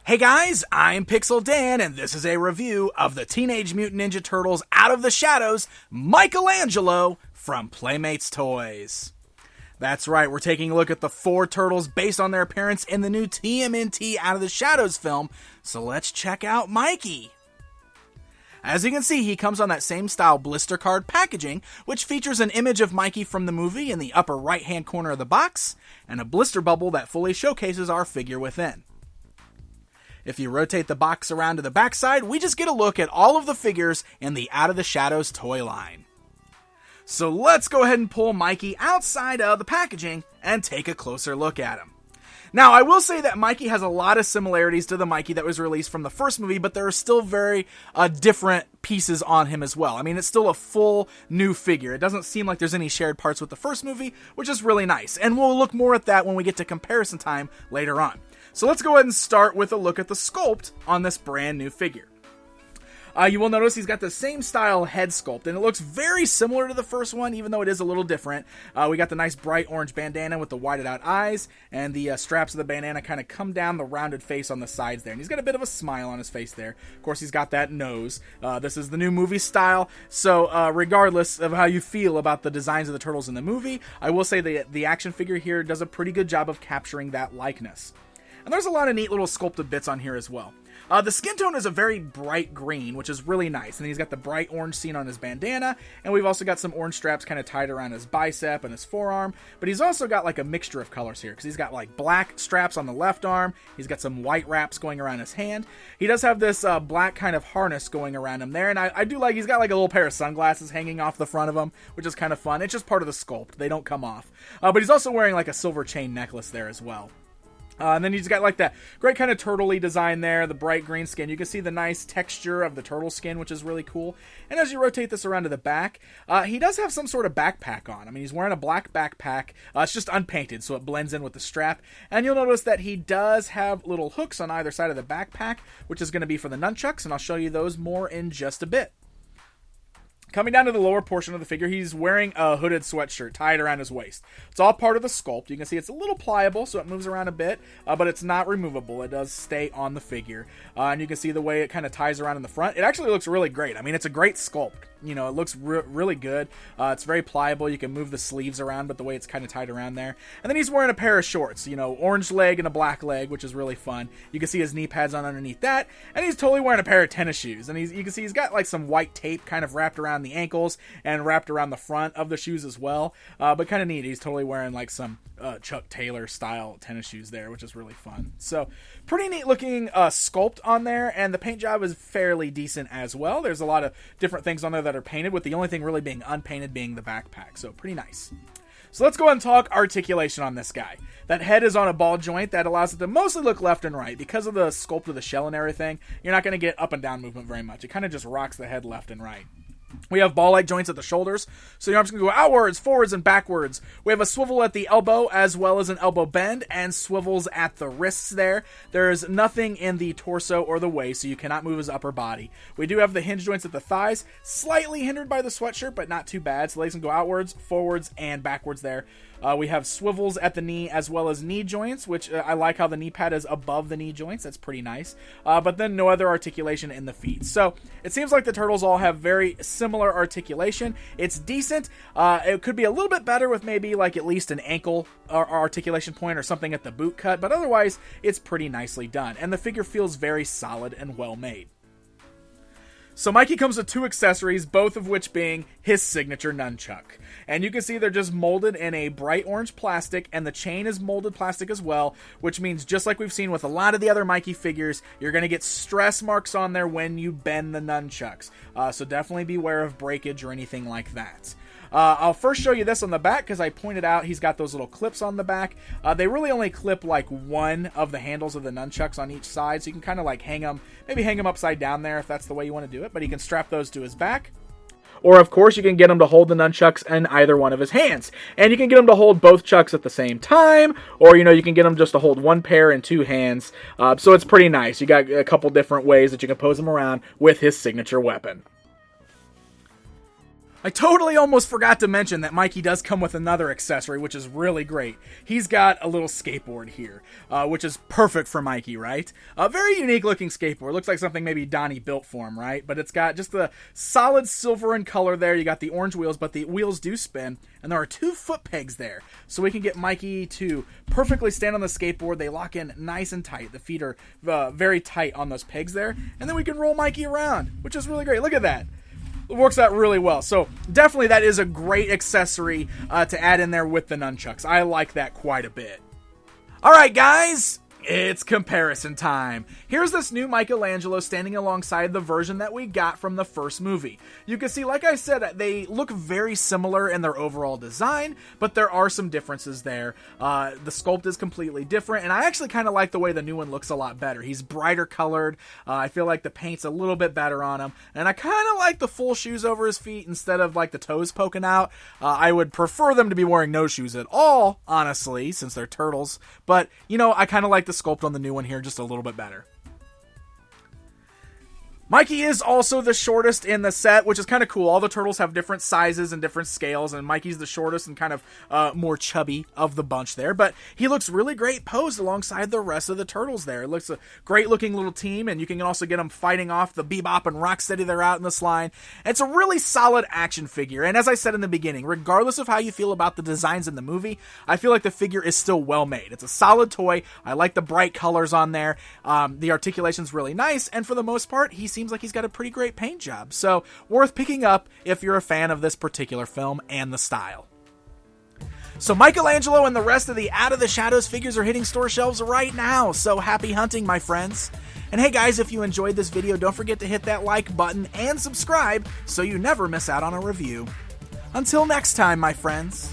Hey guys, I'm Pixel Dan, and this is a review of the Teenage Mutant Ninja Turtles Out of the Shadows Michelangelo from Playmates Toys. That's right, we're taking a look at the 4 turtles based on their appearance in the new TMNT Out of the Shadows film, so let's check out Mikey. As you can see, he comes on that same style blister card packaging, which features an image of Mikey from the movie in the upper right-hand corner of the box, and a blister bubble that fully showcases our figure within. If you rotate the box around to the backside, we just get a look at all of the figures in the Out of the Shadows toy line. So let's go ahead and pull Mikey outside of the packaging and take a closer look at him. Now, I will say that Mikey has a lot of similarities to the Mikey that was released from the first movie, but there are still very different pieces on him as well. I mean, it's still a full new figure. It doesn't seem like there's any shared parts with the first movie, which is really nice. And we'll look more at that when we get to comparison time later on. So let's go ahead and start with a look at the sculpt on this brand new figure. You will notice he's got the same style head sculpt, and it looks very similar to the first one, even though it is a little different. We got the nice bright orange bandana with the whited out eyes, and the straps of the bandana kind of come down the rounded face on the sides there. And he's got a bit of a smile on his face there. Of course, he's got that nose. This is the new movie style, so regardless of how you feel about the designs of the turtles in the movie, I will say the action figure here does a pretty good job of capturing that likeness. And there's a lot of neat little sculpted bits on here as well. The skin tone is a very bright green, which is really nice. And he's got the bright orange seen on his bandana. And we've also got some orange straps kind of tied around his bicep and his forearm. But he's also got like a mixture of colors here, because he's got like black straps on the left arm. He's got some white wraps going around his hand. He does have this black kind of harness going around him there. And I do like, he's got like a little pair of sunglasses hanging off the front of him, which is kind of fun. It's just part of the sculpt. They don't come off. But he's also wearing like a silver chain necklace there as well. And then he's got like that great kind of turtle-y design there, the bright green skin. You can see the nice texture of the turtle skin, which is really cool. And as you rotate this around to the back, he does have some sort of backpack on. I mean, he's wearing a black backpack. It's just unpainted, so it blends in with the strap. And you'll notice that he does have little hooks on either side of the backpack, which is going to be for the nunchucks, and I'll show you those more in just a bit. Coming down to the lower portion of the figure, he's wearing a hooded sweatshirt tied around his waist. It's all part of the sculpt. You can see it's a little pliable, so it moves around a bit, but it's not removable. It does stay on the figure. And you can see the way it kind of ties around in the front. It actually looks really great. I mean, it's a great sculpt. You know, it looks really good. It's very pliable. You can move the sleeves around, but the way it's kind of tied around there. And then he's wearing a pair of shorts, you know, orange leg and a black leg, which is really fun. You can see his knee pads on underneath that. And he's totally wearing a pair of tennis shoes. And you can see he's got like some white tape kind of wrapped around the ankles and wrapped around the front of the shoes as well. But kind of neat. He's totally wearing like some Chuck Taylor style tennis shoes there, which is really fun. So pretty neat looking sculpt on there, and the paint job is fairly decent as well. There's a lot of different things on there that are painted, with the only thing really being unpainted being the backpack. So pretty nice. So let's go ahead and talk articulation on this guy. That head is on a ball joint that allows it to mostly look left and right. Because of the sculpt of the shell and everything, you're not going to get up and down movement very much. It kind of just rocks the head left and right. We have ball-like joints at the shoulders, so your arms can go outwards, forwards, and backwards. We have a swivel at the elbow, as well as an elbow bend, and swivels at the wrists there. There's nothing in the torso or the waist, so you cannot move his upper body. We do have the hinge joints at the thighs, slightly hindered by the sweatshirt, but not too bad. So legs can go outwards, forwards, and backwards there. We have swivels at the knee, as well as knee joints, which I like how the knee pad is above the knee joints. That's pretty nice. But then no other articulation in the feet. So it seems like the turtles all have very similar articulation. It's decent. It could be a little bit better with maybe like at least an ankle articulation point or something at the boot cut, but otherwise it's pretty nicely done. And the figure feels very solid and well made. So Mikey comes with 2 accessories, both of which being his signature nunchuck. And you can see they're just molded in a bright orange plastic, and the chain is molded plastic as well, which means just like we've seen with a lot of the other Mikey figures, you're going to get stress marks on there when you bend the nunchucks. So definitely beware of breakage or anything like that. I'll first show you this on the back, because I pointed out he's got those little clips on the back. They really only clip like one of the handles of the nunchucks on each side, so you can kind of like hang them upside down there if that's the way you want to do it, but he can strap those to his back. Or, of course, you can get him to hold the nunchucks in either one of his hands. And you can get him to hold both chucks at the same time. Or, you can get him just to hold one pair in 2 hands. So it's pretty nice. You got a couple different ways that you can pose him around with his signature weapon. I totally almost forgot to mention that Mikey does come with another accessory, which is really great. He's got a little skateboard here, which is perfect for Mikey, right? A very unique looking skateboard. Looks like something maybe Donnie built for him, right? But it's got just the solid silver in color there. You got the orange wheels, but the wheels do spin, and there are 2 foot pegs there. So we can get Mikey to perfectly stand on the skateboard. They lock in nice and tight. The feet are very tight on those pegs there. And then we can roll Mikey around, which is really great. Look at that. It works out really well. So definitely that is a great accessory to add in there with the nunchucks. I like that quite a bit. All right, guys. It's comparison time. Here's this new Michelangelo standing alongside the version that we got from the first movie. You can see, like I said, they look very similar in their overall design, but there are some differences there. The sculpt is completely different, and I actually kind of like the way the new one looks a lot better. He's brighter colored. I feel like the paint's a little bit better on him, and I kind of like the full shoes over his feet instead of like the toes poking out. I would prefer them to be wearing no shoes at all, honestly, since they're turtles, but, you know, I kind of like the sculpt on the new one here just a little bit better. Mikey is also the shortest in the set, which is kind of cool. All the turtles have different sizes and different scales, and Mikey's the shortest and kind of more chubby of the bunch there. But he looks really great posed alongside the rest of the turtles there. It looks a great-looking little team, and you can also get them fighting off the Bebop and Rocksteady that are out in this line. It's a really solid action figure, and as I said in the beginning, regardless of how you feel about the designs in the movie, I feel like the figure is still well made. It's a solid toy. I like the bright colors on there. The articulation's really nice, and for the most part, he seems like he's got a pretty great paint job. So worth picking up if you're a fan of this particular film and the style. So Michelangelo and the rest of the Out of the Shadows figures are hitting store shelves right now. So happy hunting, my friends. And hey guys, if you enjoyed this video, don't forget to hit that like button and subscribe so you never miss out on a review. Until next time, my friends.